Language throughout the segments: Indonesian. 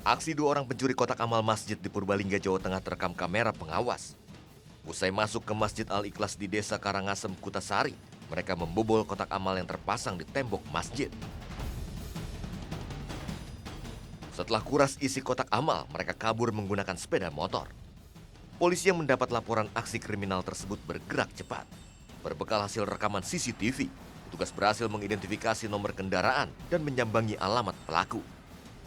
Aksi dua orang pencuri kotak amal masjid di Purbalingga, Jawa Tengah terekam kamera pengawas. Usai masuk ke Masjid Al-Ikhlas di Desa Karangasem, Kutasari, mereka membobol kotak amal yang terpasang di tembok masjid. Setelah kuras isi kotak amal, mereka kabur menggunakan sepeda motor. Polisi yang mendapat laporan aksi kriminal tersebut bergerak cepat. Berbekal hasil rekaman CCTV, petugas berhasil mengidentifikasi nomor kendaraan dan menyambangi alamat pelaku.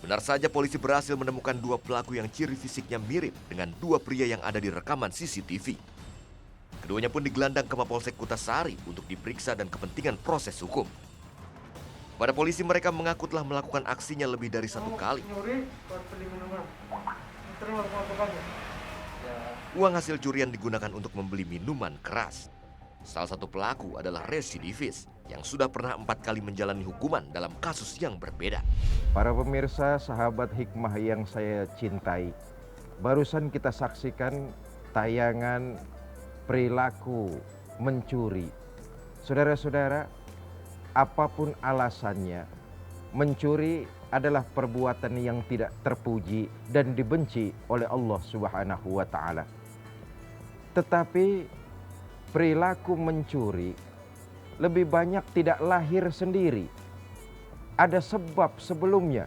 Benar saja polisi berhasil menemukan dua pelaku yang ciri fisiknya mirip dengan dua pria yang ada di rekaman CCTV. Keduanya pun digelandang ke Mapolsek Kutasari untuk diperiksa dan kepentingan proses hukum. Pada polisi mereka mengaku telah melakukan aksinya lebih dari satu kali. Uang hasil curian digunakan untuk membeli minuman keras. Salah satu pelaku adalah residivis yang sudah pernah 4 kali menjalani hukuman dalam kasus yang berbeda. Para pemirsa, sahabat hikmah yang saya cintai, barusan kita saksikan tayangan perilaku mencuri. Saudara-saudara, apapun alasannya, mencuri adalah perbuatan yang tidak terpuji dan dibenci oleh Allah Subhanahu wa taala. Tetapi perilaku mencuri lebih banyak tidak lahir sendiri. Ada sebab sebelumnya.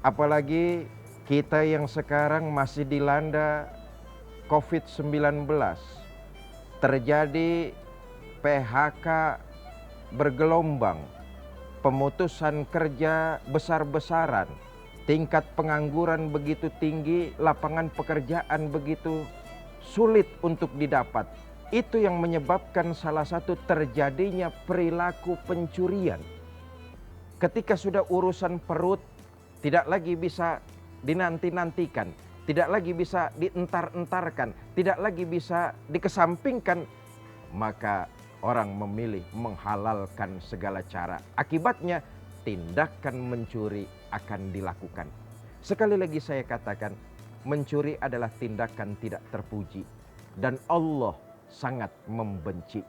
Apalagi kita yang sekarang masih dilanda COVID-19. Terjadi PHK bergelombang, pemutusan kerja besar-besaran, tingkat pengangguran begitu tinggi, lapangan pekerjaan begitu sulit untuk didapat. Itu yang menyebabkan salah satu terjadinya perilaku pencurian. Ketika sudah urusan perut, tidak lagi bisa dinanti-nantikan, tidak lagi bisa dientar-entarkan, tidak lagi bisa dikesampingkan, maka orang memilih menghalalkan segala cara. Akibatnya, tindakan mencuri akan dilakukan. Sekali lagi saya katakan, mencuri adalah tindakan tidak terpuji dan Allah sangat membenci.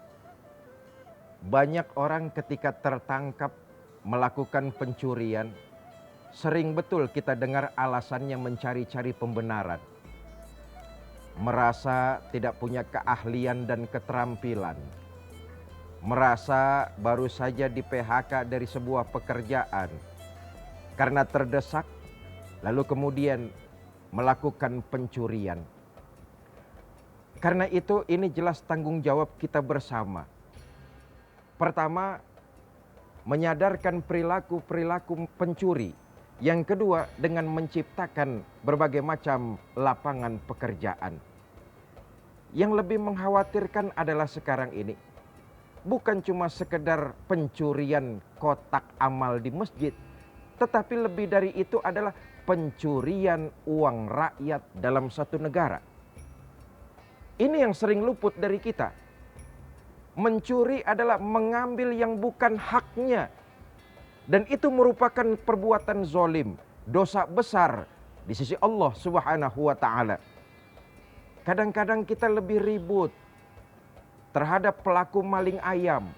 Banyak orang ketika tertangkap melakukan pencurian, sering betul kita dengar alasannya mencari-cari pembenaran. Merasa tidak punya keahlian dan keterampilan. Merasa baru saja di PHK dari sebuah pekerjaan. Karena terdesak, lalu kemudian melakukan pencurian. Karena itu ini jelas tanggung jawab kita bersama. Pertama, menyadarkan perilaku-perilaku pencuri. Yang kedua, dengan menciptakan berbagai macam lapangan pekerjaan. Yang lebih mengkhawatirkan adalah sekarang ini, bukan cuma sekedar pencurian kotak amal di masjid, tetapi lebih dari itu adalah pencurian uang rakyat dalam satu negara. Ini yang sering luput dari kita. Mencuri adalah mengambil yang bukan haknya. Dan itu merupakan perbuatan zalim, dosa besar di sisi Allah Subhanahu wa taala. Kadang-kadang kita lebih ribut terhadap pelaku maling ayam,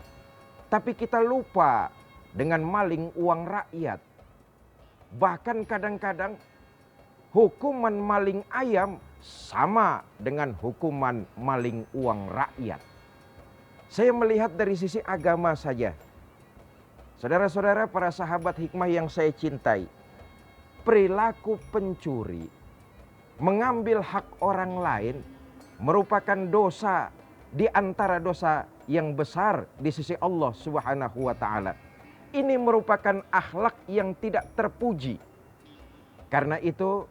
tapi kita lupa dengan maling uang rakyat. Bahkan kadang-kadang hukuman maling ayam sama dengan hukuman maling uang rakyat. Saya melihat dari sisi agama saja. Saudara-saudara, para sahabat hikmah yang saya cintai, perilaku pencuri, mengambil hak orang lain merupakan dosa di antara dosa yang besar di sisi Allah Subhanahu wa taala. Ini merupakan akhlak yang tidak terpuji. Karena itu,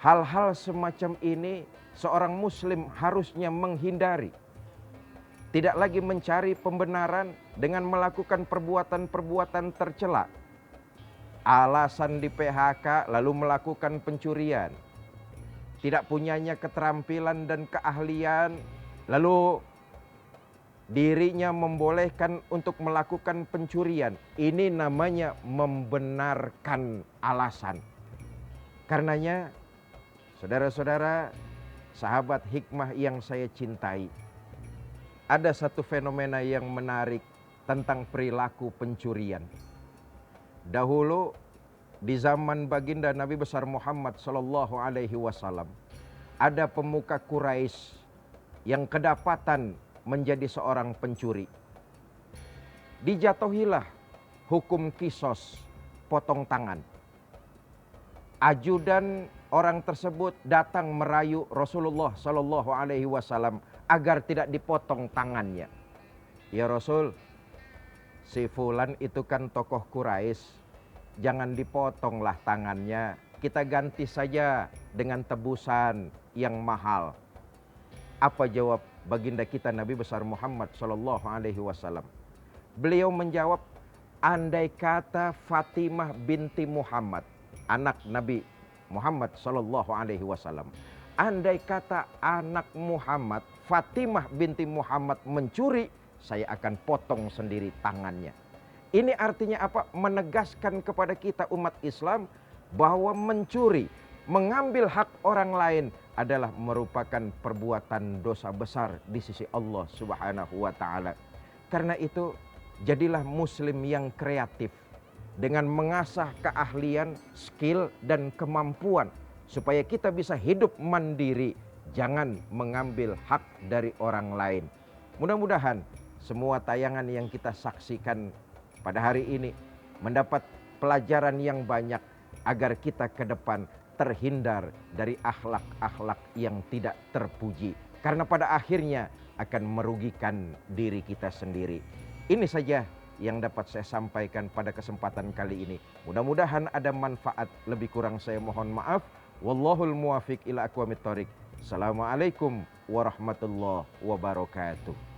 hal-hal semacam ini seorang muslim harusnya menghindari. Tidak lagi mencari pembenaran dengan melakukan perbuatan-perbuatan tercela. Alasan di PHK lalu melakukan pencurian. Tidak punyanya keterampilan dan keahlian, lalu dirinya membolehkan untuk melakukan pencurian. Ini namanya membenarkan alasan. Karenanya, saudara-saudara, sahabat hikmah yang saya cintai, ada satu fenomena yang menarik tentang perilaku pencurian. Dahulu di zaman baginda Nabi besar Muhammad sallallahu alaihi wasallam ada pemuka Quraisy yang kedapatan menjadi seorang pencuri. Dijatuhilah hukum kisos, potong tangan. Ajudan orang tersebut datang merayu Rasulullah sallallahu alaihi wasallam agar tidak dipotong tangannya. Ya Rasul, si fulan itu kan tokoh Quraisy, jangan dipotonglah tangannya, kita ganti saja dengan tebusan yang mahal. Apa jawab baginda kita Nabi besar Muhammad sallallahu alaihi wasallam? Beliau menjawab, andai kata Fatimah binti Muhammad, anak Nabi Muhammad sallallahu alaihi wasallam, andai kata anak Muhammad, Fatimah binti Muhammad mencuri, saya akan potong sendiri tangannya. Ini artinya apa? Menegaskan kepada kita umat Islam bahwa mencuri, mengambil hak orang lain adalah merupakan perbuatan dosa besar di sisi Allah Subhanahu wa taala. Karena itu, jadilah muslim yang kreatif dengan mengasah keahlian, skill dan kemampuan supaya kita bisa hidup mandiri, jangan mengambil hak dari orang lain. Mudah-mudahan semua tayangan yang kita saksikan pada hari ini mendapat pelajaran yang banyak agar kita ke depan terhindar dari akhlak-akhlak yang tidak terpuji, karena pada akhirnya akan merugikan diri kita sendiri. Ini saja yang dapat saya sampaikan pada kesempatan kali ini. Mudah-mudahan ada manfaat, lebih kurang saya mohon maaf. Wallahul muwafiq ila aqwamit thoriq. Assalamualaikum warahmatullahi wabarakatuh.